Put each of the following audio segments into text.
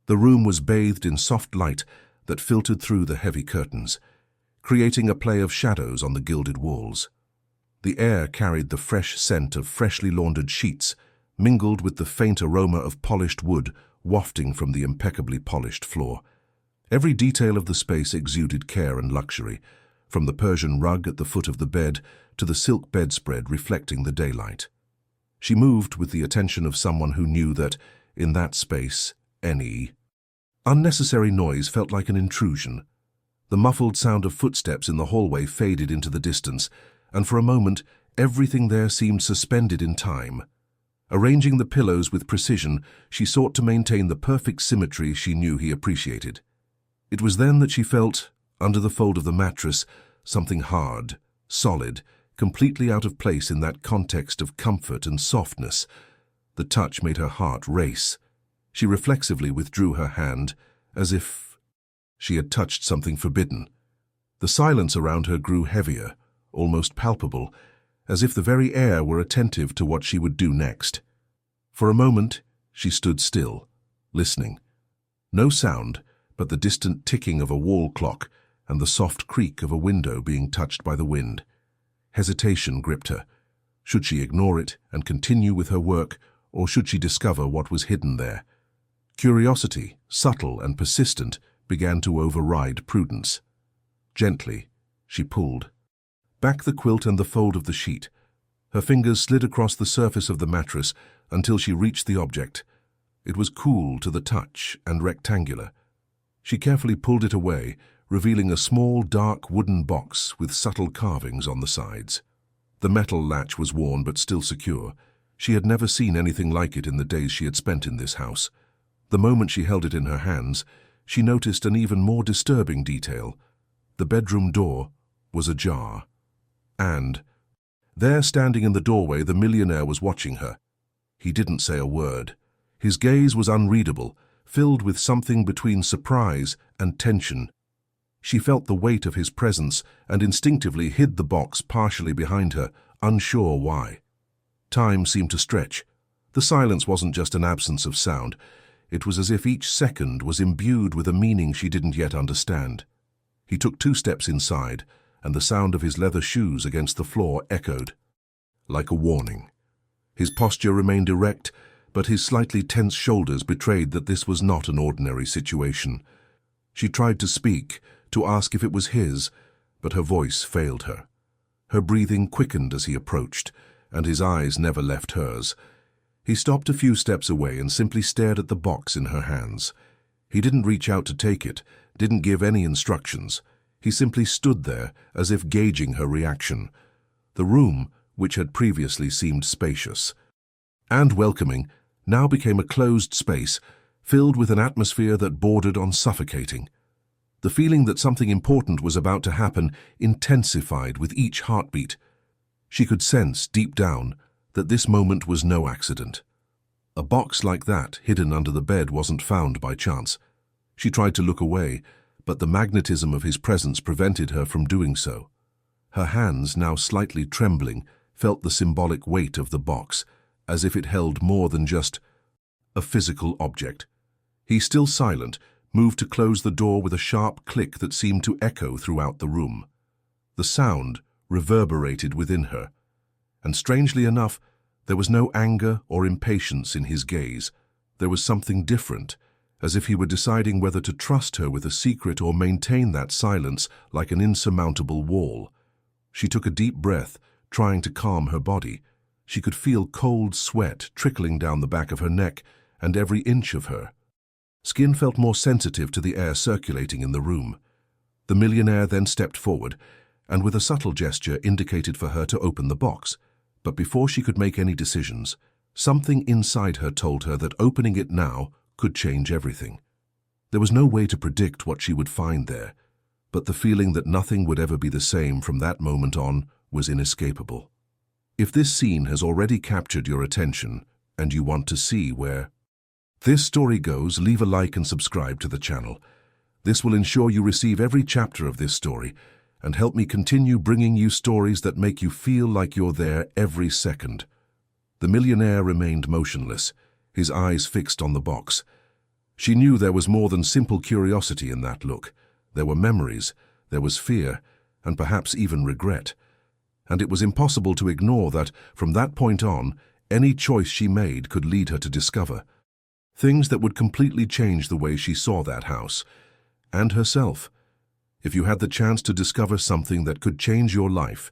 The room was bathed in soft light that filtered through the heavy curtains, creating a play of shadows on the gilded walls. The air carried the fresh scent of freshly laundered sheets, mingled with the faint aroma of polished wood wafting from the impeccably polished floor. Every detail of the space exuded care and luxury, from the Persian rug at the foot of the bed to the silk bedspread reflecting the daylight. She moved with the attention of someone who knew that, in that space, any unnecessary noise felt like an intrusion. The muffled sound of footsteps in the hallway faded into the distance, and for a moment, everything there seemed suspended in time. Arranging the pillows with precision, she sought to maintain the perfect symmetry she knew he appreciated. It was then that she felt, under the fold of the mattress, something hard, solid, completely out of place in that context of comfort and softness. The touch made her heart race. She reflexively withdrew her hand, as if she had touched something forbidden. The silence around her grew heavier, almost palpable, as if the very air were attentive to what she would do next. For a moment, she stood still, listening. No sound, but the distant ticking of a wall clock and the soft creak of a window being touched by the wind. Hesitation gripped her. Should she ignore it and continue with her work, or should she discover what was hidden there? Curiosity, subtle and persistent, began to override prudence. Gently, she pulled back the quilt and the fold of the sheet. Her fingers slid across the surface of the mattress until she reached the object. It was cool to the touch and rectangular. She carefully pulled it away, revealing a small, dark wooden box with subtle carvings on the sides. The metal latch was worn but still secure. She had never seen anything like it in the days she had spent in this house. The moment she held it in her hands, she noticed an even more disturbing detail. The bedroom door was ajar. And there, standing in the doorway, the millionaire was watching her. He didn't say a word. His gaze was unreadable, filled with something between surprise and tension. She felt the weight of his presence and instinctively hid the box partially behind her, unsure why. Time seemed to stretch. The silence wasn't just an absence of sound. It was as if each second was imbued with a meaning she didn't yet understand. He took 2 steps inside, and the sound of his leather shoes against the floor echoed like a warning. His posture remained erect, but his slightly tense shoulders betrayed that this was not an ordinary situation. She tried to speak, to ask if it was his, but her voice failed her. Her breathing quickened as he approached, and his eyes never left hers. He stopped a few steps away and simply stared at the box in her hands. He didn't reach out to take it, didn't give any instructions. He simply stood there, as if gauging her reaction. The room, which had previously seemed spacious and welcoming, now became a closed space, filled with an atmosphere that bordered on suffocating. The feeling that something important was about to happen intensified with each heartbeat. She could sense, deep down, that this moment was no accident. A box like that, hidden under the bed, wasn't found by chance. She tried to look away, but the magnetism of his presence prevented her from doing so. Her hands, now slightly trembling, felt the symbolic weight of the box, as if it held more than just a physical object. He, still silent, moved to close the door with a sharp click that seemed to echo throughout the room. The sound reverberated within her, and strangely enough, there was no anger or impatience in his gaze. There was something different, as if he were deciding whether to trust her with a secret or maintain that silence like an insurmountable wall. She took a deep breath, trying to calm her body. She could feel cold sweat trickling down the back of her neck and every inch of her. Skin felt more sensitive to the air circulating in the room. The millionaire then stepped forward, and with a subtle gesture indicated for her to open the box. But before she could make any decisions, something inside her told her that opening it now could change everything. There was no way to predict what she would find there, but the feeling that nothing would ever be the same from that moment on was inescapable. If this scene has already captured your attention and you want to see where this story goes, leave a like and subscribe to the channel. This will ensure you receive every chapter of this story and help me continue bringing you stories that make you feel like you're there every second. The millionaire remained motionless, his eyes fixed on the box. She knew there was more than simple curiosity in that look. There were memories, there was fear, and perhaps even regret. And it was impossible to ignore that, from that point on, any choice she made could lead her to discover things that would completely change the way she saw that house and herself. If you had the chance to discover something that could change your life,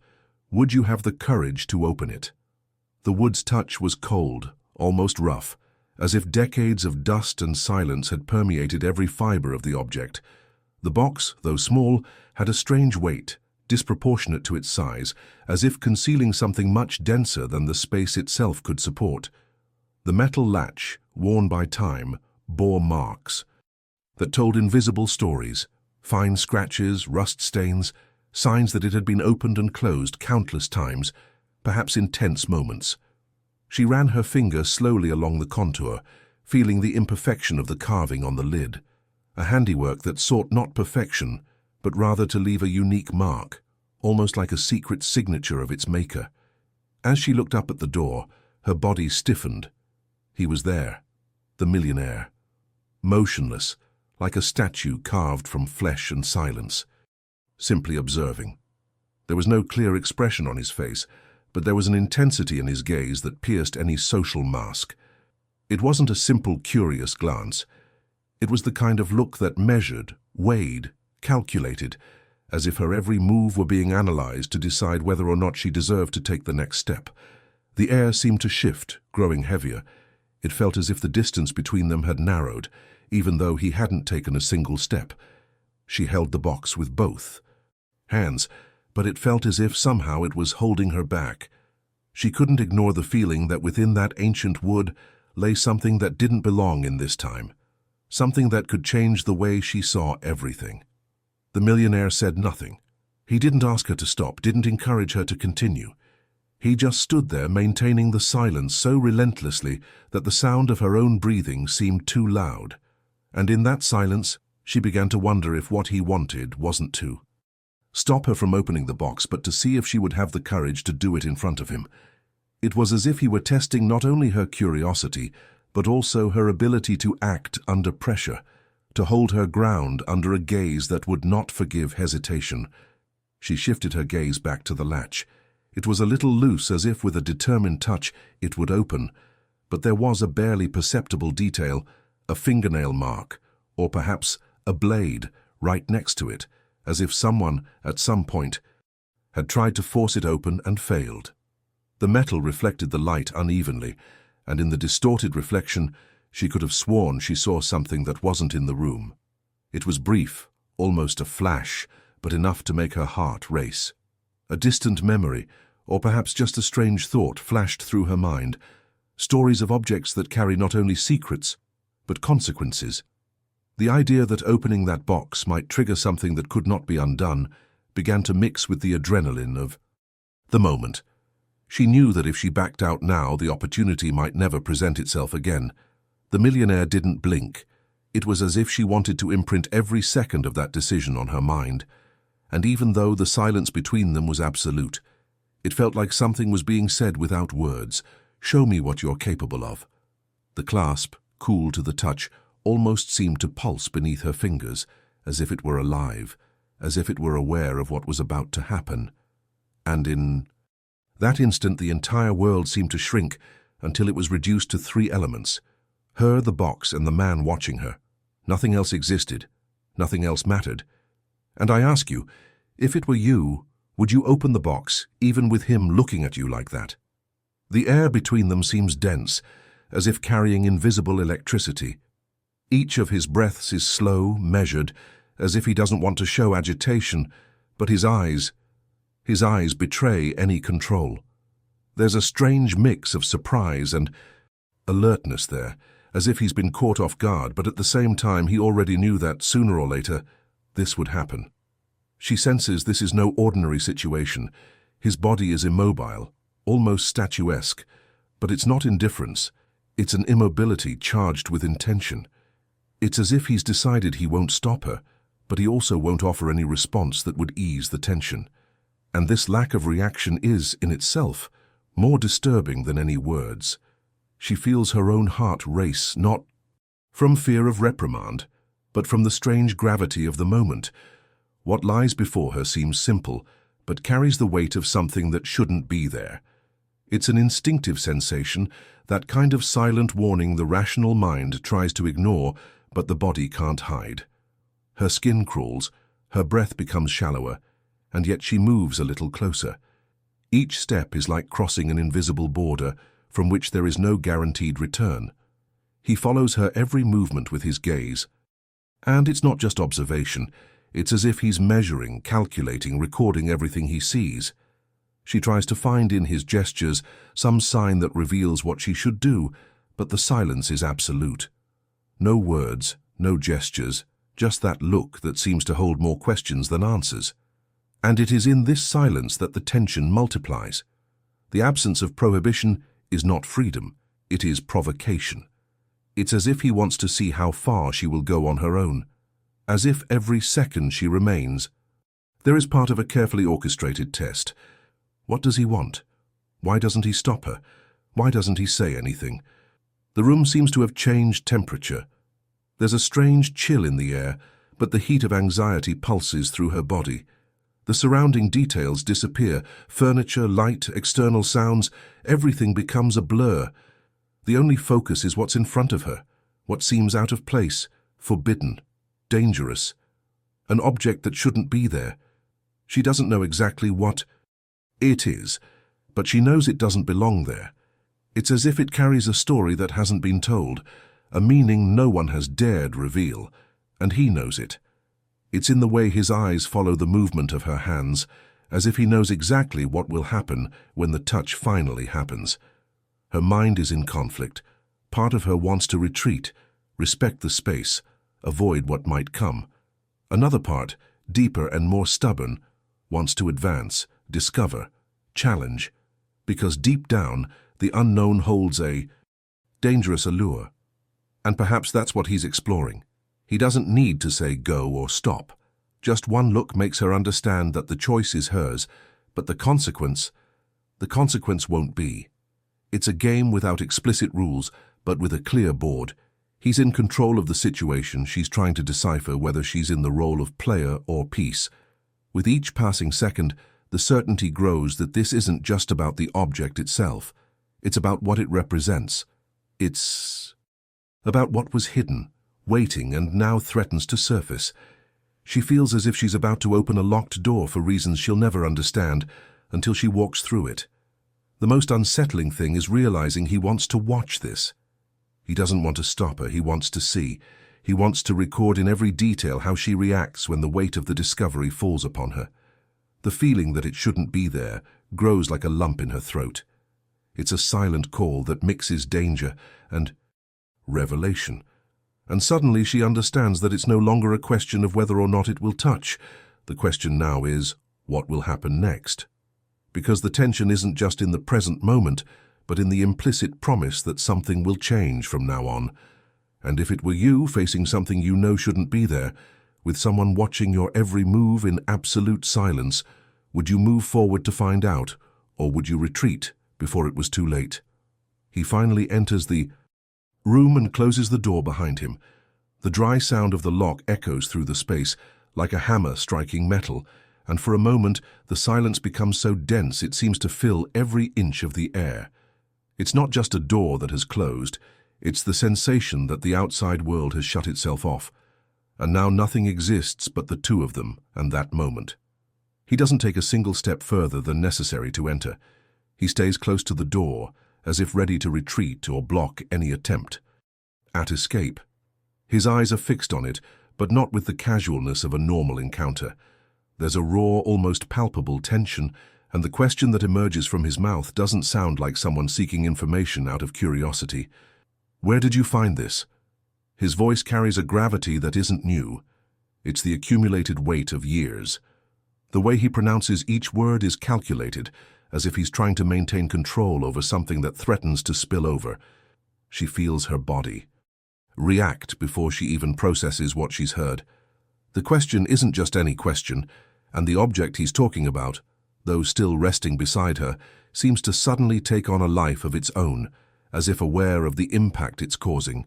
would you have the courage to open it? The wood's touch was cold, almost rough, as if decades of dust and silence had permeated every fiber of the object. The box, though small, had a strange weight, disproportionate to its size, as if concealing something much denser than the space itself could support. The metal latch, worn by time, bore marks that told invisible stories, fine scratches, rust stains, signs that it had been opened and closed countless times, perhaps in tense moments. She ran her finger slowly along the contour, feeling the imperfection of the carving on the lid, a handiwork that sought not perfection, but rather to leave a unique mark, almost like a secret signature of its maker. As she looked up at the door, her body stiffened. He was there, the millionaire, motionless, like a statue carved from flesh and silence, simply observing. There was no clear expression on his face, but there was an intensity in his gaze that pierced any social mask. It wasn't a simple, curious glance. It was the kind of look that measured, weighed, calculated, as if her every move were being analyzed to decide whether or not she deserved to take the next step. The air seemed to shift, growing heavier. It felt as if the distance between them had narrowed, even though he hadn't taken a single step. She held the box with both hands, but it felt as if somehow it was holding her back. She couldn't ignore the feeling that within that ancient wood lay something that didn't belong in this time, something that could change the way she saw everything. The millionaire said nothing. He didn't ask her to stop, didn't encourage her to continue. He just stood there, maintaining the silence so relentlessly that the sound of her own breathing seemed too loud. And in that silence, she began to wonder if what he wanted wasn't to stop her from opening the box, but to see if she would have the courage to do it in front of him. It was as if he were testing not only her curiosity, but also her ability to act under pressure, to hold her ground under a gaze that would not forgive hesitation. She shifted her gaze back to the latch. It was a little loose, as if with a determined touch it would open, but there was a barely perceptible detail, a fingernail mark, or perhaps a blade, right next to it, as if someone, at some point, had tried to force it open and failed. The metal reflected the light unevenly, and in the distorted reflection, she could have sworn she saw something that wasn't in the room. It was brief, almost a flash, but enough to make her heart race. A distant memory, or perhaps just a strange thought, flashed through her mind. Stories of objects that carry not only secrets, but consequences. The idea that opening that box might trigger something that could not be undone began to mix with the adrenaline of the moment. She knew that if she backed out now, the opportunity might never present itself again. The millionaire didn't blink. It was as if she wanted to imprint every second of that decision on her mind. And even though the silence between them was absolute, it felt like something was being said without words. Show me what you're capable of. The clasp, cool to the touch, almost seemed to pulse beneath her fingers, as if it were alive, as if it were aware of what was about to happen. And in that instant, the entire world seemed to shrink until it was reduced to three elements: her, the box, and the man watching her. Nothing else existed. Nothing else mattered. And I ask you, if it were you, would you open the box, even with him looking at you like that? The air between them seems dense, as if carrying invisible electricity. Each of his breaths is slow, measured, as if he doesn't want to show agitation, but his eyes betray any control. There's a strange mix of surprise and alertness there, as if he's been caught off guard, but at the same time he already knew that, sooner or later, this would happen. She senses this is no ordinary situation. His body is immobile, almost statuesque, but it's not indifference. It's an immobility charged with intention. It's as if he's decided he won't stop her, but he also won't offer any response that would ease the tension. And this lack of reaction is, in itself, more disturbing than any words. She feels her own heart race, not from fear of reprimand, but from the strange gravity of the moment. What lies before her seems simple, but carries the weight of something that shouldn't be there. It's an instinctive sensation, that kind of silent warning the rational mind tries to ignore, but the body can't hide. Her skin crawls, her breath becomes shallower, and yet she moves a little closer. Each step is like crossing an invisible border from which there is no guaranteed return. He follows her every movement with his gaze. And it's not just observation, it's as if he's measuring, calculating, recording everything he sees. She tries to find in his gestures some sign that reveals what she should do, but the silence is absolute. No words, no gestures, just that look that seems to hold more questions than answers. And it is in this silence that the tension multiplies. The absence of prohibition is not freedom, it is provocation. It's as if he wants to see how far she will go on her own, as if every second she remains. There is part of a carefully orchestrated test. What does he want? Why doesn't he stop her? Why doesn't he say anything? The room seems to have changed temperature. There's a strange chill in the air, but the heat of anxiety pulses through her body. The surrounding details disappear. Furniture, light, external sounds, everything becomes a blur. The only focus is what's in front of her, what seems out of place, forbidden, dangerous. An object that shouldn't be there. She doesn't know exactly what it is, but she knows it doesn't belong there. It's as if it carries a story that hasn't been told, a meaning no one has dared reveal, and he knows it. It's in the way his eyes follow the movement of her hands, as if he knows exactly what will happen when the touch finally happens. Her mind is in conflict. Part of her wants to retreat, respect the space, avoid what might come. Another part, deeper and more stubborn, wants to advance, discover, challenge, because deep down, the unknown holds a dangerous allure. And perhaps that's what he's exploring. He doesn't need to say go or stop. Just one look makes her understand that the choice is hers, but the consequence won't be. It's a game without explicit rules, but with a clear board. He's in control of the situation. She's trying to decipher whether she's in the role of player or piece. With each passing second, the certainty grows that this isn't just about the object itself. It's about what it represents. It's about what was hidden, waiting, and now threatens to surface. She feels as if she's about to open a locked door for reasons she'll never understand until she walks through it. The most unsettling thing is realizing he wants to watch this. He doesn't want to stop her, he wants to see. He wants to record in every detail how she reacts when the weight of the discovery falls upon her. The feeling that it shouldn't be there grows like a lump in her throat. It's a silent call that mixes danger and revelation. And suddenly she understands that it's no longer a question of whether or not it will touch. The question now is, what will happen next? Because the tension isn't just in the present moment, but in the implicit promise that something will change from now on. And if it were you facing something you know shouldn't be there, with someone watching your every move in absolute silence, would you move forward to find out, or would you retreat before it was too late? He finally enters the room and closes the door behind him. The dry sound of the lock echoes through the space, like a hammer striking metal, and for a moment the silence becomes so dense it seems to fill every inch of the air. It's not just a door that has closed, it's the sensation that the outside world has shut itself off, and now nothing exists but the two of them and that moment. He doesn't take a single step further than necessary to enter. He stays close to the door, as if ready to retreat or block any attempt at escape. His eyes are fixed on it, but not with the casualness of a normal encounter. There's a raw, almost palpable tension, and the question that emerges from his mouth doesn't sound like someone seeking information out of curiosity. Where did you find this? His voice carries a gravity that isn't new. It's the accumulated weight of years. The way he pronounces each word is calculated, as if he's trying to maintain control over something that threatens to spill over. She feels her body react before she even processes what she's heard. The question isn't just any question, and the object he's talking about, though still resting beside her, seems to suddenly take on a life of its own, as if aware of the impact it's causing.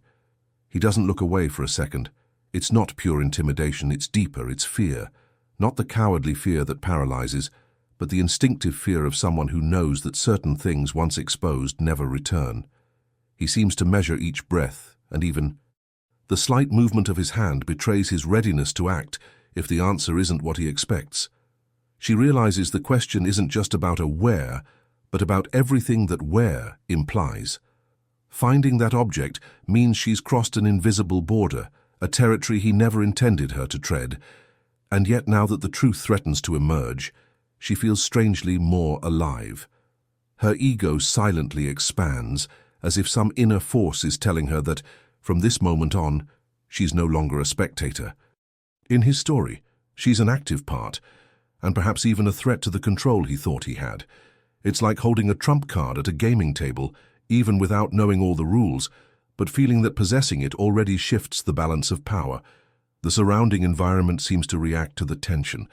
He doesn't look away for a second. It's not pure intimidation, it's deeper, it's fear. Not the cowardly fear that paralyzes, but the instinctive fear of someone who knows that certain things once exposed never return. He seems to measure each breath, and even the slight movement of his hand betrays his readiness to act if the answer isn't what he expects. She realizes the question isn't just about a where, but about everything that where implies. Finding that object means she's crossed an invisible border, a territory he never intended her to tread, and yet now that the truth threatens to emerge, she feels strangely more alive. Her ego silently expands, as if some inner force is telling her that, from this moment on, she's no longer a spectator. In his story, she's an active part, and perhaps even a threat to the control he thought he had. It's like holding a trump card at a gaming table, even without knowing all the rules, but feeling that possessing it already shifts the balance of power. The surrounding environment seems to react to the tension.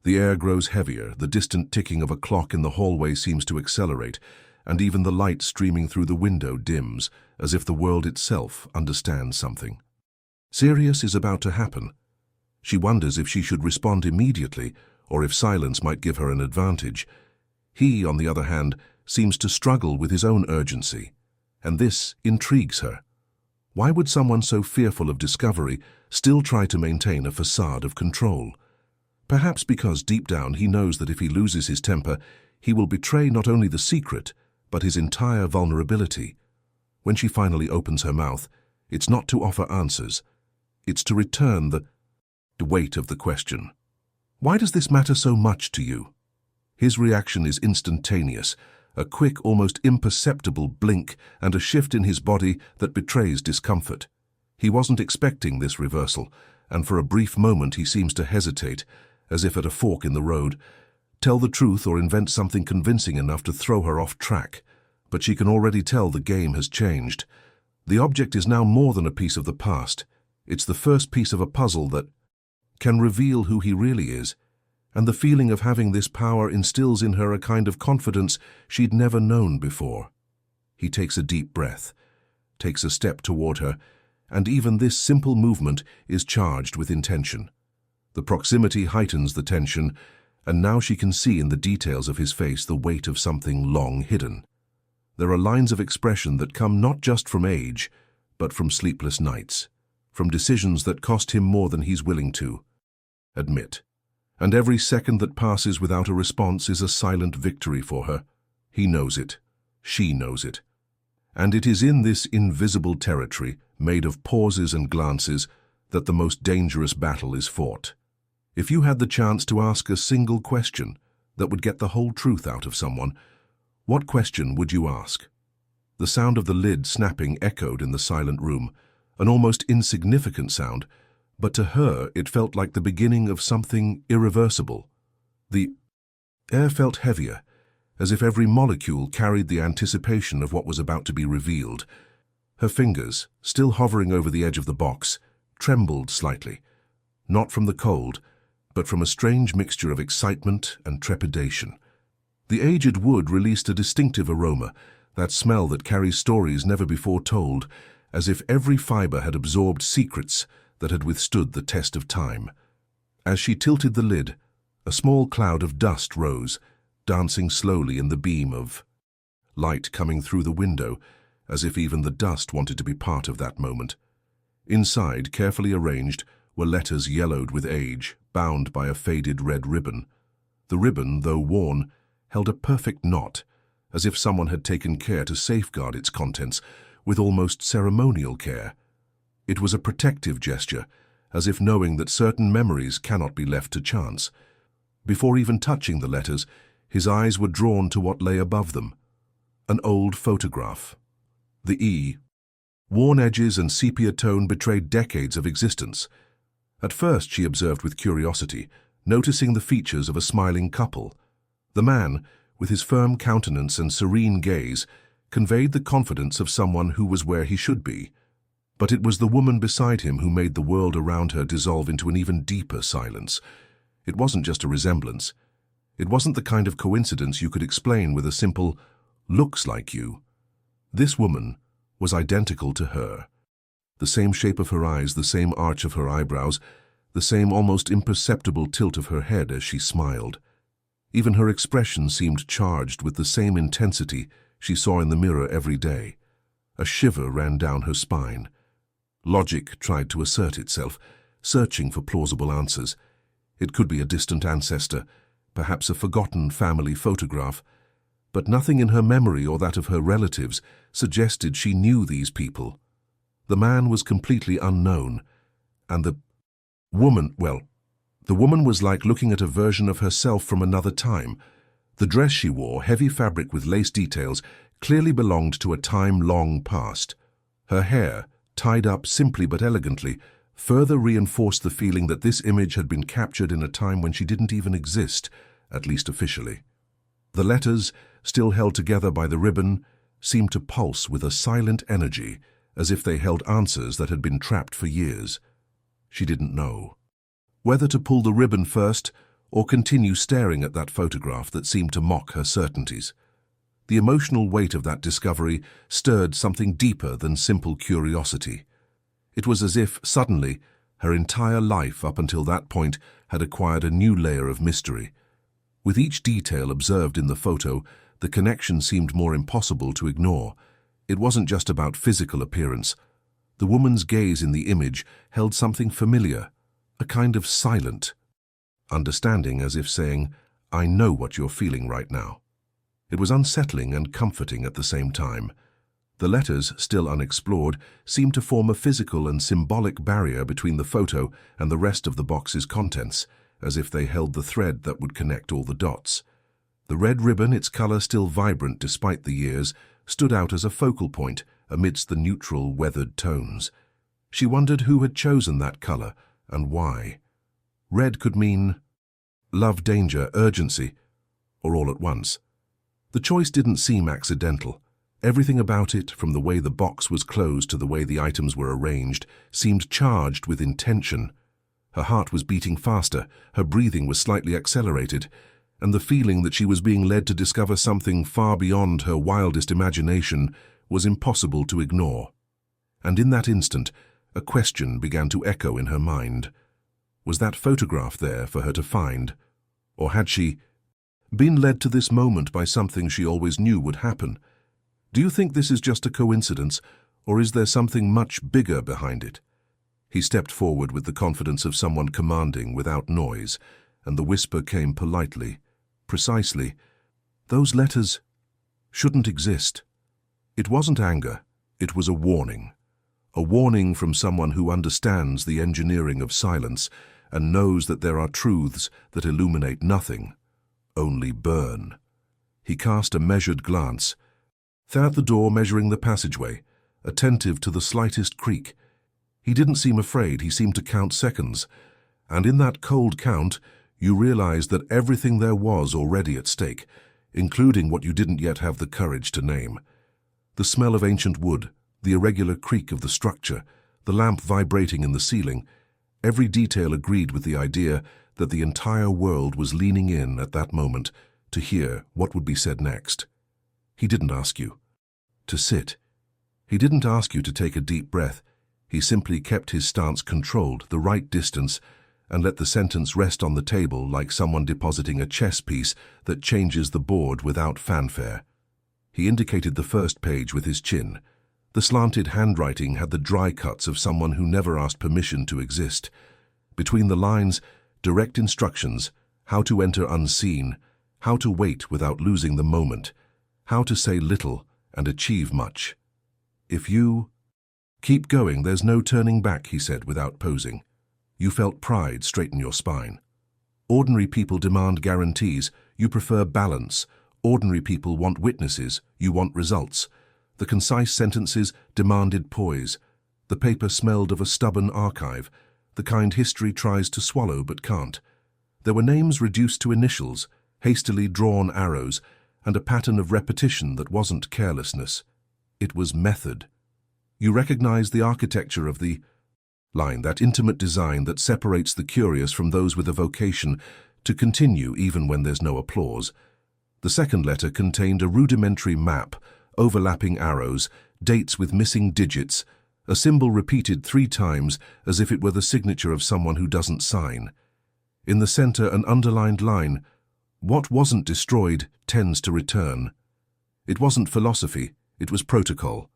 The air grows heavier, the distant ticking of a clock in the hallway seems to accelerate, and even the light streaming through the window dims, as if the world itself understands something. Serious is about to happen. She wonders if she should respond immediately, or if silence might give her an advantage. He, on the other hand, seems to struggle with his own urgency, and this intrigues her. Why would someone so fearful of discovery still try to maintain a facade of control? Perhaps because deep down he knows that if he loses his temper, he will betray not only the secret, but his entire vulnerability. When she finally opens her mouth, it's not to offer answers. It's to return the weight of the question. Why does this matter so much to you? His reaction is instantaneous, a quick, almost imperceptible blink and a shift in his body that betrays discomfort. He wasn't expecting this reversal, and for a brief moment he seems to hesitate, as if at a fork in the road. Tell the truth or invent something convincing enough to throw her off track. But she can already tell the game has changed. The object is now more than a piece of the past. It's the first piece of a puzzle that can reveal who he really is, and the feeling of having this power instills in her a kind of confidence she'd never known before. He takes a deep breath, takes a step toward her, and even this simple movement is charged with intention. The proximity heightens the tension, and now she can see in the details of his face the weight of something long hidden. There are lines of expression that come not just from age, but from sleepless nights, from decisions that cost him more than he's willing to admit. And every second that passes without a response is a silent victory for her. He knows it. She knows it. And it is in this invisible territory, made of pauses and glances, that the most dangerous battle is fought. If you had the chance to ask a single question that would get the whole truth out of someone, what question would you ask? The sound of the lid snapping echoed in the silent room, an almost insignificant sound, but to her it felt like the beginning of something irreversible. The air felt heavier, as if every molecule carried the anticipation of what was about to be revealed. Her fingers, still hovering over the edge of the box, trembled slightly, not from the cold, but from a strange mixture of excitement and trepidation. The aged wood released a distinctive aroma, that smell that carries stories never before told, as if every fiber had absorbed secrets that had withstood the test of time. As she tilted the lid, a small cloud of dust rose, dancing slowly in the beam of light coming through the window, as if even the dust wanted to be part of that moment. Inside, carefully arranged, were letters yellowed with age, bound by a faded red ribbon. The ribbon, though worn, held a perfect knot, as if someone had taken care to safeguard its contents with almost ceremonial care. It was a protective gesture, as if knowing that certain memories cannot be left to chance. Before even touching the letters, his eyes were drawn to what lay above them. An old photograph. The E. Worn edges and sepia tone betrayed decades of existence. At first she observed with curiosity, noticing the features of a smiling couple. The man, with his firm countenance and serene gaze, conveyed the confidence of someone who was where he should be. But it was the woman beside him who made the world around her dissolve into an even deeper silence. It wasn't just a resemblance. It wasn't the kind of coincidence you could explain with a simple, "looks like you." This woman was identical to her. The same shape of her eyes, the same arch of her eyebrows, the same almost imperceptible tilt of her head as she smiled. Even her expression seemed charged with the same intensity she saw in the mirror every day. A shiver ran down her spine. Logic tried to assert itself, searching for plausible answers. It could be a distant ancestor, perhaps a forgotten family photograph, but nothing in her memory or that of her relatives suggested she knew these people. The man was completely unknown, and the woman was like looking at a version of herself from another time. The dress she wore, heavy fabric with lace details, clearly belonged to a time long past. Her hair, tied up simply but elegantly, further reinforced the feeling that this image had been captured in a time when she didn't even exist, at least officially. The letters, still held together by the ribbon, seemed to pulse with a silent energy, as if they held answers that had been trapped for years. She didn't know whether to pull the ribbon first or continue staring at that photograph that seemed to mock her certainties. The emotional weight of that discovery stirred something deeper than simple curiosity. It was as if, suddenly, her entire life up until that point had acquired a new layer of mystery. With each detail observed in the photo, the connection seemed more impossible to ignore. It wasn't just about physical appearance. The woman's gaze in the image held something familiar, a kind of silent understanding, as if saying, "I know what you're feeling right now." It was unsettling and comforting at the same time. The letters, still unexplored, seemed to form a physical and symbolic barrier between the photo and the rest of the box's contents, as if they held the thread that would connect all the dots. The red ribbon, its color still vibrant despite the years, stood out as a focal point amidst the neutral, weathered tones. She wondered who had chosen that color and why. Red could mean love, danger, urgency, or all at once. The choice didn't seem accidental. Everything about it, from the way the box was closed to the way the items were arranged, seemed charged with intention. Her heart was beating faster, her breathing was slightly accelerated, and the feeling that she was being led to discover something far beyond her wildest imagination was impossible to ignore. And in that instant, a question began to echo in her mind. Was that photograph there for her to find? Or had she been led to this moment by something she always knew would happen? Do you think this is just a coincidence, or is there something much bigger behind it? He stepped forward with the confidence of someone commanding without noise, and the whisper came politely, precisely, "Those letters shouldn't exist." It wasn't anger, it was a warning. A warning from someone who understands the engineering of silence and knows that there are truths that illuminate nothing, only burn. He cast a measured glance, at the door measuring the passageway, attentive to the slightest creak. He didn't seem afraid, he seemed to count seconds, and in that cold count, you realized that everything there was already at stake, including what you didn't yet have the courage to name. The smell of ancient wood, the irregular creak of the structure, the lamp vibrating in the ceiling, every detail agreed with the idea that the entire world was leaning in at that moment to hear what would be said next. He didn't ask you to sit. He didn't ask you to take a deep breath. He simply kept his stance controlled, the right distance, and let the sentence rest on the table like someone depositing a chess piece that changes the board without fanfare. He indicated the first page with his chin. The slanted handwriting had the dry cuts of someone who never asked permission to exist. Between the lines, direct instructions, how to enter unseen, how to wait without losing the moment, how to say little and achieve much. If you keep going, there's no turning back, he said without posing. You felt pride straighten your spine. Ordinary people demand guarantees. You prefer balance. Ordinary people want witnesses. You want results. The concise sentences demanded poise. The paper smelled of a stubborn archive, the kind history tries to swallow but can't. There were names reduced to initials, hastily drawn arrows, and a pattern of repetition that wasn't carelessness. It was method. You recognized the architecture of the line, that intimate design that separates the curious from those with a vocation to continue even when there's no applause. The second letter contained a rudimentary map, overlapping arrows, dates with missing digits, a symbol repeated 3 times as if it were the signature of someone who doesn't sign. In the center, an underlined line, "What wasn't destroyed tends to return." It wasn't philosophy, it was protocol.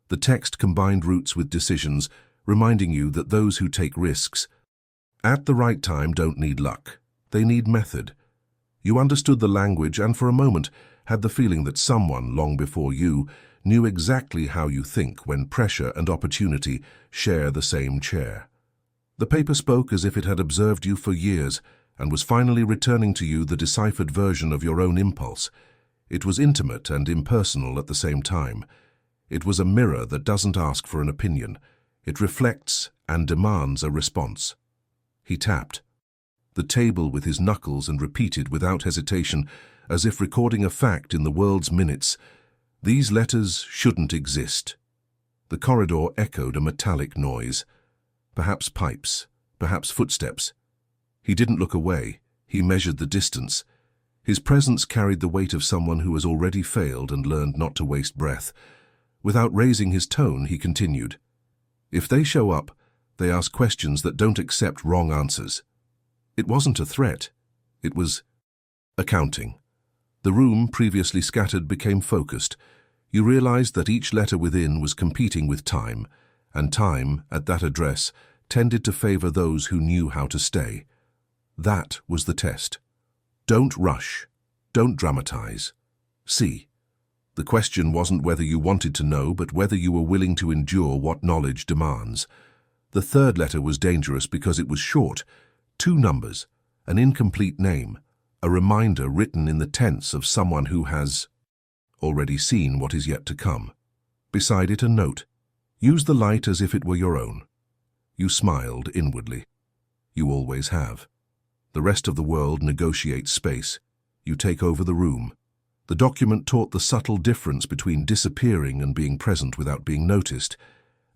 The text combined roots with decisions, reminding you that those who take risks at the right time don't need luck. They need method. You understood the language and for a moment had the feeling that someone, long before you, knew exactly how you think when pressure and opportunity share the same chair. The paper spoke as if it had observed you for years and was finally returning to you the deciphered version of your own impulse. It was intimate and impersonal at the same time. It was a mirror that doesn't ask for an opinion. It reflects and demands a response. He tapped the table with his knuckles and repeated without hesitation, as if recording a fact in the world's minutes, "These letters shouldn't exist." The corridor echoed a metallic noise. Perhaps pipes, perhaps footsteps. He didn't look away. He measured the distance. His presence carried the weight of someone who has already failed and learned not to waste breath. Without raising his tone, he continued, "If they show up, they ask questions that don't accept wrong answers." It wasn't a threat. It was accounting. The room, previously scattered, became focused. You realized that each letter within was competing with time, and time, at that address, tended to favor those who knew how to stay. That was the test. Don't rush. Don't dramatize. See. The question wasn't whether you wanted to know, but whether you were willing to endure what knowledge demands. The third letter was dangerous because it was short. 2 numbers, an incomplete name, a reminder written in the tense of someone who has already seen what is yet to come. Beside it, a note. Use the light as if it were your own. You smiled inwardly. You always have. The rest of the world negotiates space. You take over the room. The document taught the subtle difference between disappearing and being present without being noticed,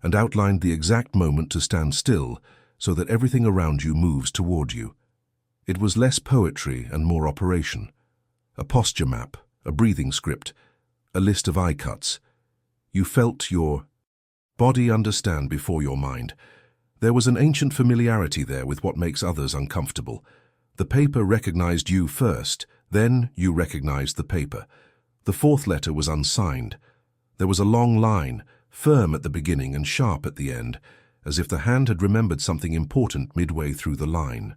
and outlined the exact moment to stand still so that everything around you moves toward you. It was less poetry and more operation. A posture map, a breathing script, a list of eye cuts. You felt your body understand before your mind. There was an ancient familiarity there with what makes others uncomfortable. The paper recognized you first, then you recognized the paper. The 4th letter was unsigned. There was a long line, firm at the beginning and sharp at the end, as if the hand had remembered something important midway through the line.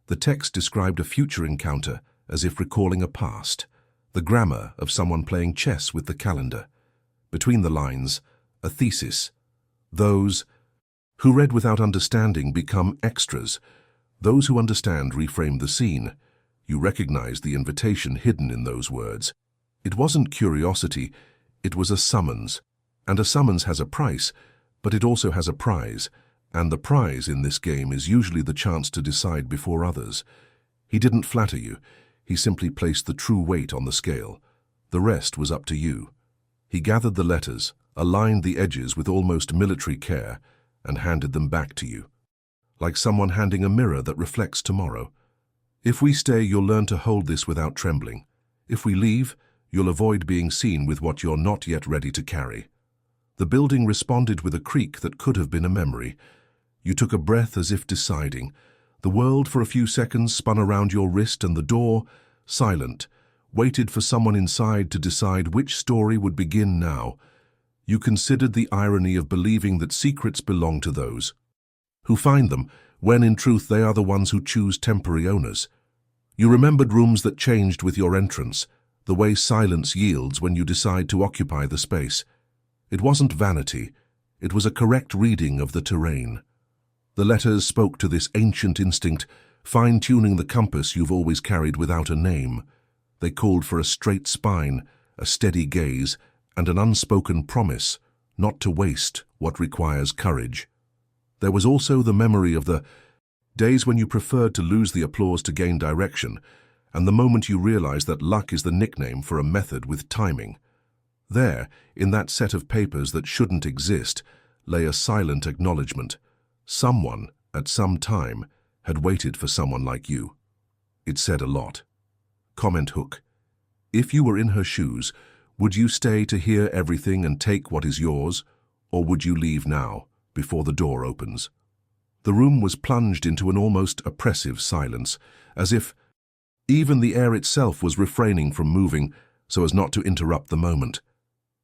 The text described a future encounter, as if recalling a past, the grammar of someone playing chess with the calendar. Between the lines, a thesis. Those who read without understanding become extras. Those who understand reframe the scene. You recognized the invitation hidden in those words. It wasn't curiosity, it was a summons. And a summons has a price, but it also has a prize. And the prize in this game is usually the chance to decide before others. He didn't flatter you. He simply placed the true weight on the scale. The rest was up to you. He gathered the letters, aligned the edges with almost military care, and handed them back to you, like someone handing a mirror that reflects tomorrow. If we stay, you'll learn to hold this without trembling. If we leave, you'll avoid being seen with what you're not yet ready to carry. The building responded with a creak that could have been a memory. You took a breath as if deciding. The world for a few seconds spun around your wrist, and the door, silent, waited for someone inside to decide which story would begin now. You considered the irony of believing that secrets belong to those who find them, when in truth they are the ones who choose temporary owners. You remembered rooms that changed with your entrance, the way silence yields when you decide to occupy the space. It wasn't vanity, it was a correct reading of the terrain. The letters spoke to this ancient instinct, fine-tuning the compass you've always carried without a name. They called for a straight spine, a steady gaze, and an unspoken promise not to waste what requires courage. There was also the memory of the days when you preferred to lose the applause to gain direction, and the moment you realized that luck is the nickname for a method with timing. There, in that set of papers that shouldn't exist, lay a silent acknowledgement. Someone, at some time, had waited for someone like you. It said a lot. Comment hook. If you were in her shoes, would you stay to hear everything and take what is yours, or would you leave now? before the door opens. The room was plunged into an almost oppressive silence, as if even the air itself was refraining from moving so as not to interrupt the moment.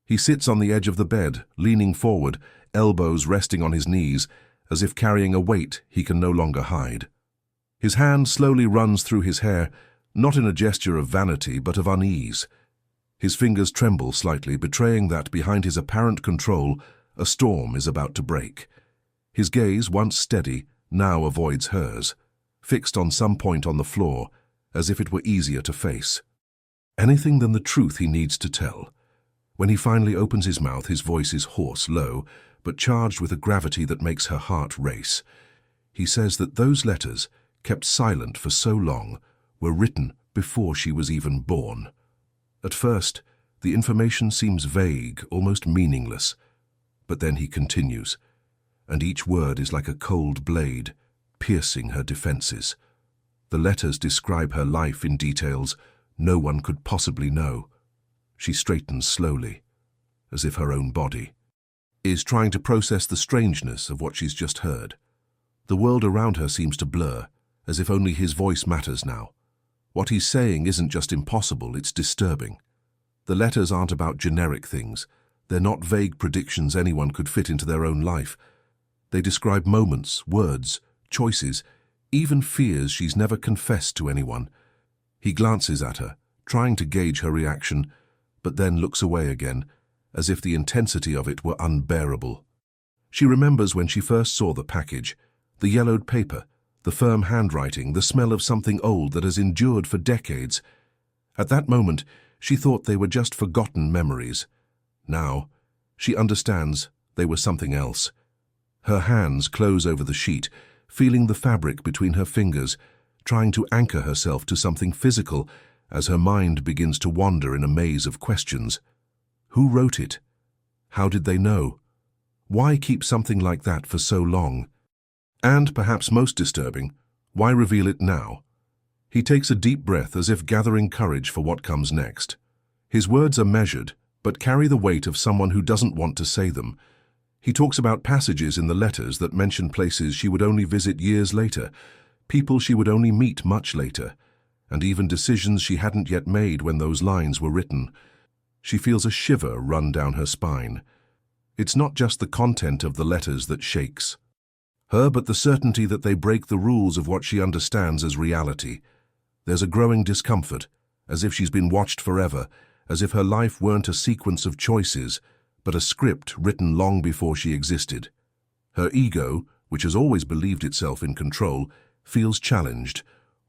He sits on the edge of the bed, leaning forward, elbows resting on his knees, as if carrying a weight he can no longer hide. His hand slowly runs through his hair, not in a gesture of vanity but of unease. His fingers tremble slightly, betraying that behind his apparent control, a storm is about to break. His gaze, once steady, now avoids hers, fixed on some point on the floor, as if it were easier to face. Anything than the truth he needs to tell. When he finally opens his mouth, his voice is hoarse, low, but charged with a gravity that makes her heart race. He says that those letters, kept silent for so long, were written before she was even born. At first, the information seems vague, almost meaningless. But then he continues, and each word is like a cold blade, piercing her defenses. The letters describe her life in details no one could possibly know. She straightens slowly, as if her own body is trying to process the strangeness of what she's just heard. The world around her seems to blur, as if only his voice matters now. What he's saying isn't just impossible, it's disturbing. The letters aren't about generic things. They're not vague predictions anyone could fit into their own life. They describe moments, words, choices, even fears she's never confessed to anyone. He glances at her, trying to gauge her reaction, but then looks away again, as if the intensity of it were unbearable. She remembers when she first saw the package, the yellowed paper, the firm handwriting, the smell of something old that has endured for decades. At that moment, she thought they were just forgotten memories. Now, she understands they were something else. Her hands close over the sheet, feeling the fabric between her fingers, trying to anchor herself to something physical as her mind begins to wander in a maze of questions. Who wrote it? How did they know? Why keep something like that for so long? And, perhaps most disturbing, why reveal it now? He takes a deep breath as if gathering courage for what comes next. His words are measured, but carry the weight of someone who doesn't want to say them. He talks about passages in the letters that mention places she would only visit years later, people she would only meet much later, and even decisions she hadn't yet made when those lines were written. She feels a shiver run down her spine. It's not just the content of the letters that shakes her, but the certainty that they break the rules of what she understands as reality. There's a growing discomfort, as if she's been watched forever, as if her life weren't a sequence of choices, but a script written long before she existed. Her ego, which has always believed itself in control, feels challenged,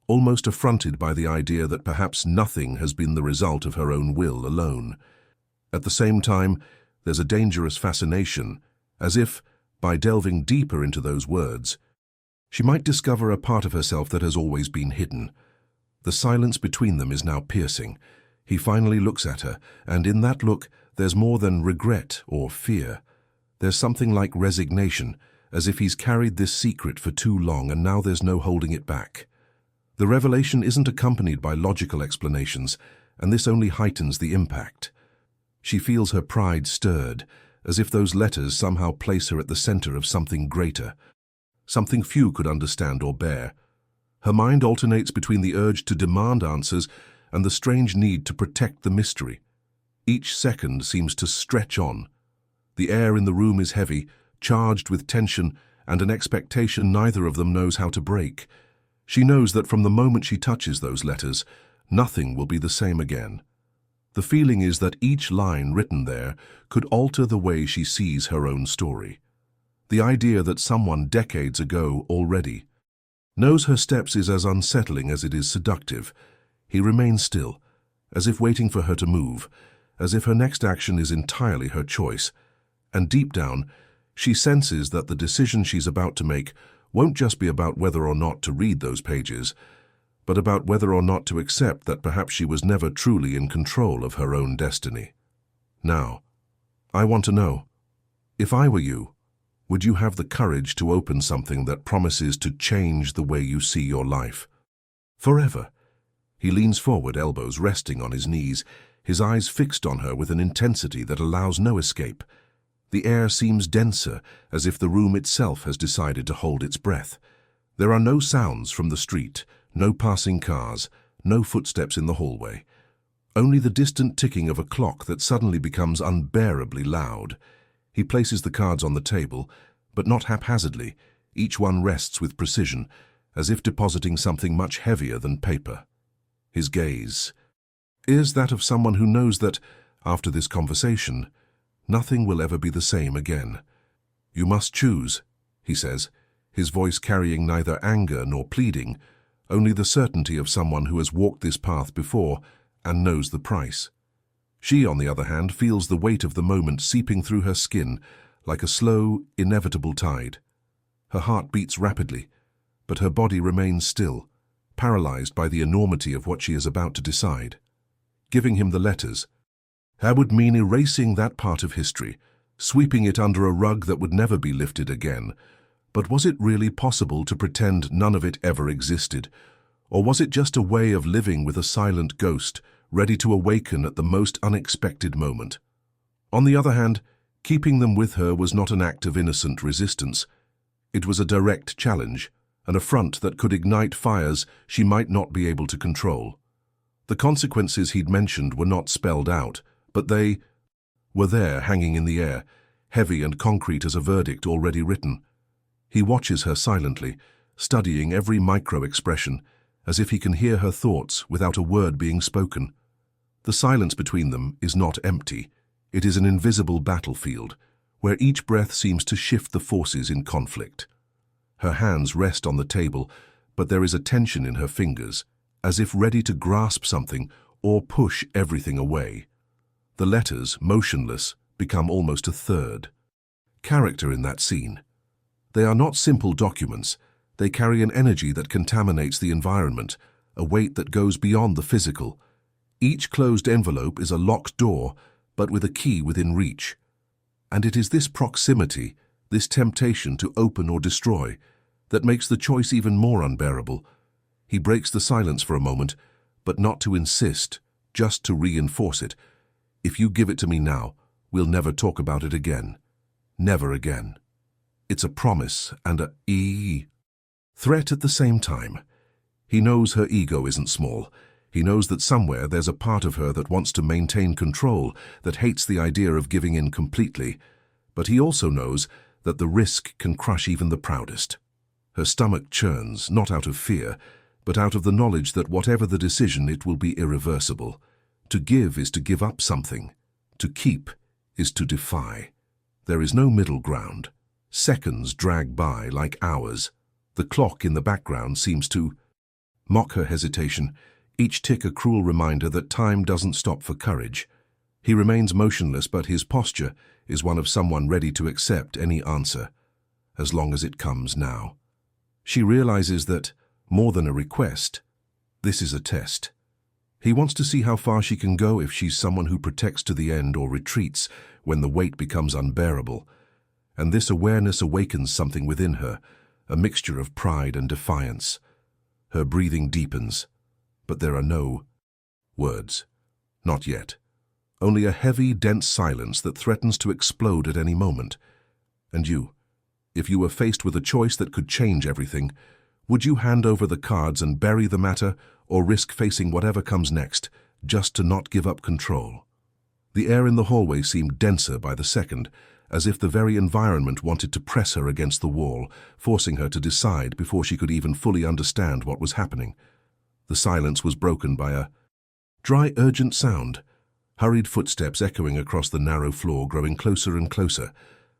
almost affronted by the idea that perhaps nothing has been the result of her own will alone. At the same time, there's a dangerous fascination, as if, by delving deeper into those words, she might discover a part of herself that has always been hidden. The silence between them is now piercing. He finally looks at her, and in that look, there's more than regret or fear. There's something like resignation, as if he's carried this secret for too long and now there's no holding it back. The revelation isn't accompanied by logical explanations, and this only heightens the impact. She feels her pride stirred, as if those letters somehow place her at the center of something greater, something few could understand or bear. Her mind alternates between the urge to demand answers and the strange need to protect the mystery. Each second seems to stretch on. The air in the room is heavy, charged with tension and an expectation neither of them knows how to break. She knows that from the moment she touches those letters, nothing will be the same again. The feeling is that each line written there could alter the way she sees her own story. The idea that someone decades ago already knows her steps is as unsettling as it is seductive. He remains still, as if waiting for her to move, as if her next action is entirely her choice. And deep down, she senses that the decision she's about to make won't just be about whether or not to read those pages, but about whether or not to accept that perhaps she was never truly in control of her own destiny. Now, I want to know, if I were you, would you have the courage to open something that promises to change the way you see your life? Forever. He leans forward, elbows resting on his knees, his eyes fixed on her with an intensity that allows no escape. The air seems denser, as if the room itself has decided to hold its breath. There are no sounds from the street, no passing cars, no footsteps in the hallway. Only the distant ticking of a clock that suddenly becomes unbearably loud. He places the cards on the table, but not haphazardly. Each one rests with precision, as if depositing something much heavier than paper. His gaze is that of someone who knows that, after this conversation, nothing will ever be the same again. "You must choose," he says, his voice carrying neither anger nor pleading, only the certainty of someone who has walked this path before and knows the price. She, on the other hand, feels the weight of the moment seeping through her skin like a slow, inevitable tide. Her heart beats rapidly, but her body remains still, paralyzed by the enormity of what she is about to decide. Giving him the letters, that would mean erasing that part of history, sweeping it under a rug that would never be lifted again. But was it really possible to pretend none of it ever existed? Or was it just a way of living with a silent ghost, ready to awaken at the most unexpected moment? On the other hand, keeping them with her was not an act of innocent resistance. It was a direct challenge, an affront that could ignite fires she might not be able to control. The consequences he'd mentioned were not spelled out, but they were there, hanging in the air, heavy and concrete as a verdict already written. He watches her silently, studying every micro-expression, as if he can hear her thoughts without a word being spoken. The silence between them is not empty. It is an invisible battlefield, where each breath seems to shift the forces in conflict. Her hands rest on the table, but there is a tension in her fingers, as if ready to grasp something or push everything away. The letters, motionless, become almost a third character in that scene. They are not simple documents. They carry an energy that contaminates the environment, a weight that goes beyond the physical. Each closed envelope is a locked door, but with a key within reach. And it is this proximity, this temptation to open or destroy, that makes the choice even more unbearable. He breaks the silence for a moment, but not to insist, just to reinforce it. "If you give it to me now, we'll never talk about it again. Never again." It's a promise and a threat at the same time. He knows her ego isn't small. He knows that somewhere there's a part of her that wants to maintain control, that hates the idea of giving in completely. But he also knows that the risk can crush even the proudest. Her stomach churns, not out of fear, but out of the knowledge that whatever the decision, it will be irreversible. To give is to give up something. To keep is to defy. There is no middle ground. Seconds drag by like hours. The clock in the background seems to mock her hesitation, each tick a cruel reminder that time doesn't stop for courage. He remains motionless, but his posture is one of someone ready to accept any answer, as long as it comes now. She realizes that, more than a request, this is a test. He wants to see how far she can go, if she's someone who protects to the end or retreats when the weight becomes unbearable. And this awareness awakens something within her, a mixture of pride and defiance. Her breathing deepens, but there are no words. Not yet. Only a heavy, dense silence that threatens to explode at any moment. And you, if you were faced with a choice that could change everything, would you hand over the cards and bury the matter, or risk facing whatever comes next, just to not give up control? The air in the hallway seemed denser by the second, as if the very environment wanted to press her against the wall, forcing her to decide before she could even fully understand what was happening. The silence was broken by a dry, urgent sound, hurried footsteps echoing across the narrow floor, growing closer and closer.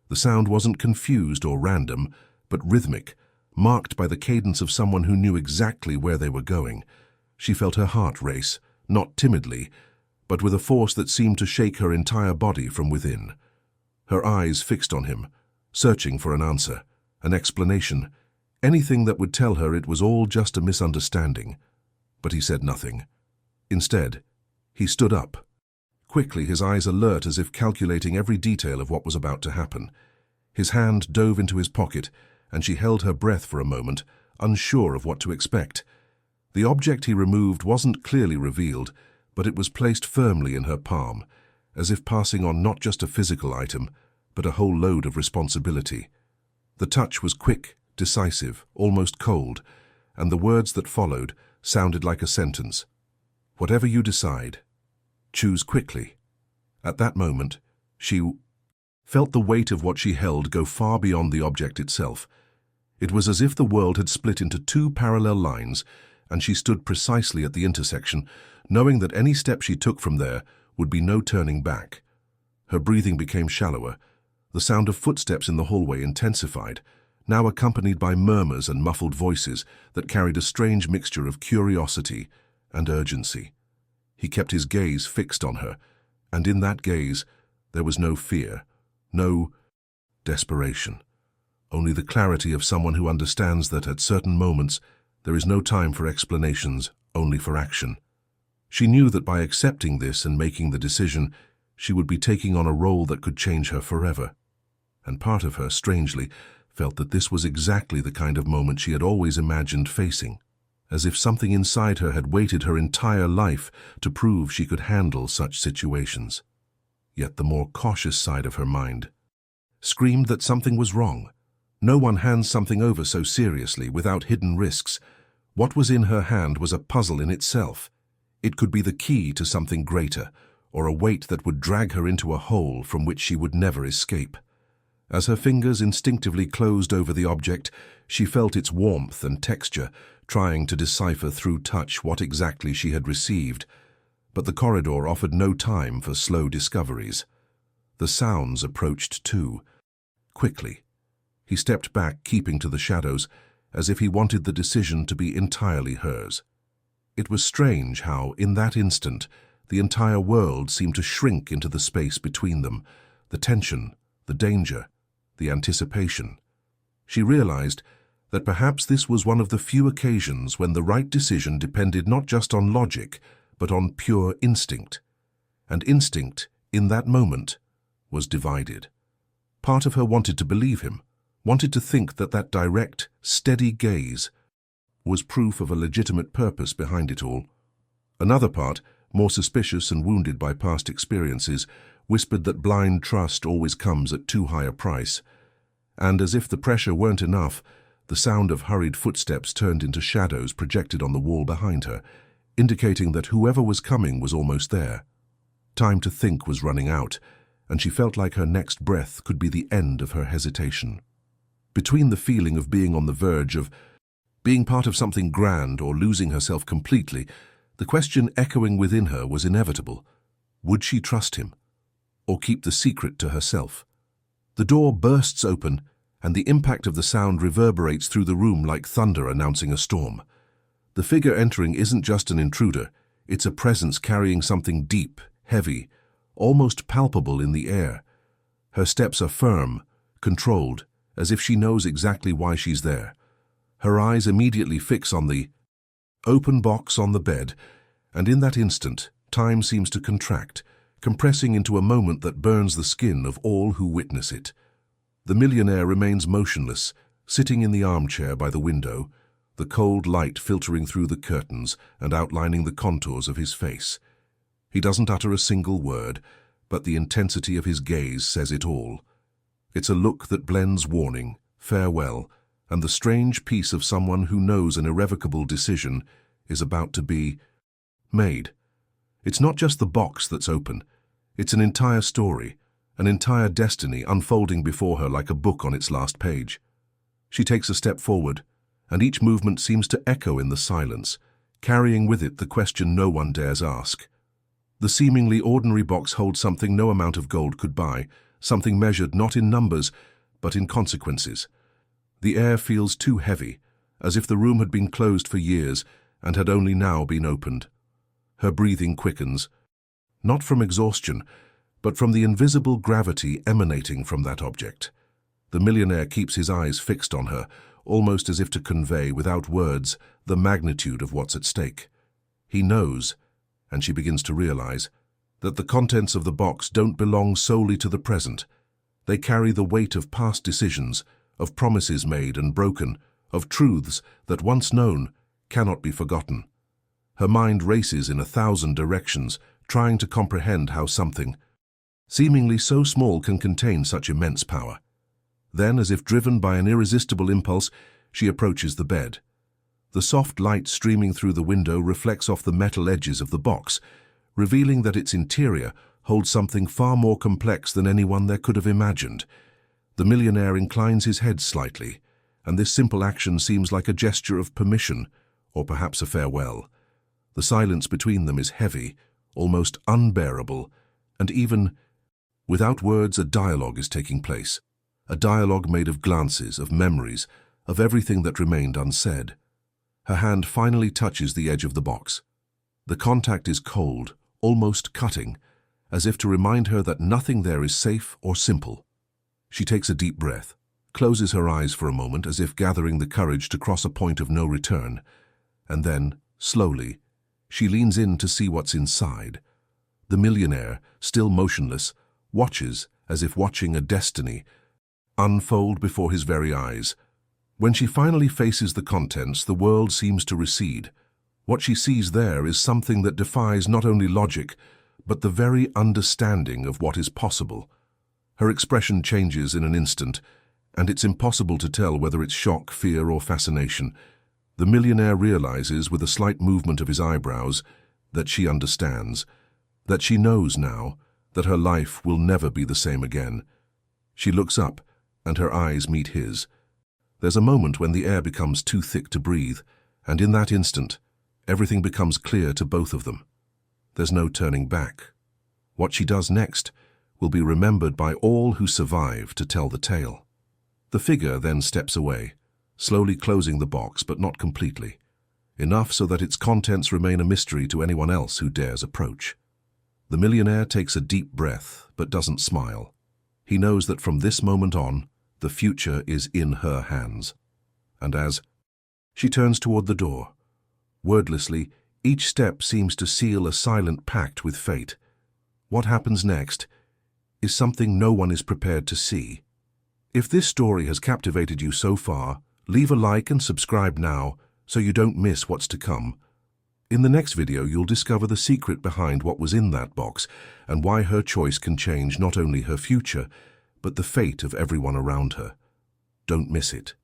The sound wasn't confused or random, but rhythmic, marked by the cadence of someone who knew exactly where they were going. She felt her heart race, not timidly, but with a force that seemed to shake her entire body from within. Her eyes fixed on him, searching for an answer, an explanation, anything that would tell her it was all just a misunderstanding. But he said nothing. Instead, he stood up. Quickly, his eyes alert, as if calculating every detail of what was about to happen. His hand dove into his pocket, and she held her breath for a moment, unsure of what to expect. The object he removed wasn't clearly revealed, but it was placed firmly in her palm, as if passing on not just a physical item, but a whole load of responsibility. The touch was quick, decisive, almost cold, and the words that followed sounded like a sentence. "Whatever you decide, choose quickly." At that moment, she felt the weight of what she held go far beyond the object itself. It was as if the world had split into two parallel lines, and she stood precisely at the intersection, knowing that any step she took from there would be no turning back. Her breathing became shallower. The sound of footsteps in the hallway intensified, now accompanied by murmurs and muffled voices that carried a strange mixture of curiosity and urgency. He kept his gaze fixed on her, and in that gaze there was no fear, no desperation, only the clarity of someone who understands that at certain moments there is no time for explanations, only for action. She knew that by accepting this and making the decision, she would be taking on a role that could change her forever. And part of her, strangely, felt that this was exactly the kind of moment she had always imagined facing, as if something inside her had waited her entire life to prove she could handle such situations. Yet the more cautious side of her mind screamed that something was wrong. No one hands something over so seriously without hidden risks. What was in her hand was a puzzle in itself. It could be the key to something greater, or a weight that would drag her into a hole from which she would never escape. As her fingers instinctively closed over the object, she felt its warmth and texture, trying to decipher through touch what exactly she had received. But the corridor offered no time for slow discoveries. The sounds approached too, quickly. He stepped back, keeping to the shadows, as if he wanted the decision to be entirely hers. It was strange how, in that instant, the entire world seemed to shrink into the space between them, the tension, the danger, the anticipation. She realized that perhaps this was one of the few occasions when the right decision depended not just on logic, but on pure instinct. And instinct, in that moment, was divided. Part of her wanted to believe him, wanted to think that that direct, steady gaze was proof of a legitimate purpose behind it all. Another part, more suspicious and wounded by past experiences, whispered that blind trust always comes at too high a price. And as if the pressure weren't enough, the sound of hurried footsteps turned into shadows projected on the wall behind her, indicating that whoever was coming was almost there. Time to think was running out, and she felt like her next breath could be the end of her hesitation. Between the feeling of being on the verge of being part of something grand or losing herself completely, the question echoing within her was inevitable. Would she trust him, or keep the secret to herself? The door bursts open, and the impact of the sound reverberates through the room like thunder announcing a storm. The figure entering isn't just an intruder, it's a presence carrying something deep, heavy, almost palpable in the air. Her steps are firm, controlled, as if she knows exactly why she's there. Her eyes immediately fix on the open box on the bed, and in that instant, time seems to contract, compressing into a moment that burns the skin of all who witness it. The millionaire remains motionless, sitting in the armchair by the window, the cold light filtering through the curtains and outlining the contours of his face. He doesn't utter a single word, but the intensity of his gaze says it all. It's a look that blends warning, farewell, and the strange peace of someone who knows an irrevocable decision is about to be made. It's not just the box that's open. It's an entire story, an entire destiny unfolding before her like a book on its last page. She takes a step forward, and each movement seems to echo in the silence, carrying with it the question no one dares ask. The seemingly ordinary box holds something no amount of gold could buy, something measured not in numbers, but in consequences. The air feels too heavy, as if the room had been closed for years and had only now been opened. Her breathing quickens, not from exhaustion, but from the invisible gravity emanating from that object. The millionaire keeps his eyes fixed on her, almost as if to convey, without words, the magnitude of what's at stake. He knows, and she begins to realize, that the contents of the box don't belong solely to the present. They carry the weight of past decisions, of promises made and broken, of truths that, once known, cannot be forgotten. Her mind races in 1,000 directions, trying to comprehend how something seemingly so small, can contain such immense power. Then, as if driven by an irresistible impulse, she approaches the bed. The soft light streaming through the window reflects off the metal edges of the box, revealing that its interior holds something far more complex than anyone there could have imagined. The millionaire inclines his head slightly, and this simple action seems like a gesture of permission, or perhaps a farewell. The silence between them is heavy, almost unbearable, and even without words, a dialogue is taking place. A dialogue made of glances, of memories, of everything that remained unsaid. Her hand finally touches the edge of the box. The contact is cold, almost cutting, as if to remind her that nothing there is safe or simple. She takes a deep breath, closes her eyes for a moment as if gathering the courage to cross a point of no return, and then, slowly, she leans in to see what's inside. The millionaire, still motionless, watches as if watching a destiny unfold before his very eyes. When she finally faces the contents, the world seems to recede. What she sees there is something that defies not only logic, but the very understanding of what is possible. Her expression changes in an instant, and it's impossible to tell whether it's shock, fear, or fascination. The millionaire realizes, with a slight movement of his eyebrows, that she understands, that she knows now, that her life will never be the same again. She looks up, and her eyes meet his. There's a moment when the air becomes too thick to breathe, and in that instant, everything becomes clear to both of them. There's no turning back. What she does next will be remembered by all who survive to tell the tale. The figure then steps away, slowly closing the box, but not completely. Enough so that its contents remain a mystery to anyone else who dares approach. The millionaire takes a deep breath, but doesn't smile. He knows that from this moment on, the future is in her hands. And as she turns toward the door, wordlessly, each step seems to seal a silent pact with fate. What happens next is something no one is prepared to see. If this story has captivated you so far, leave a like and subscribe now so you don't miss what's to come. In the next video, you'll discover the secret behind what was in that box and why her choice can change not only her future, but the fate of everyone around her. Don't miss it.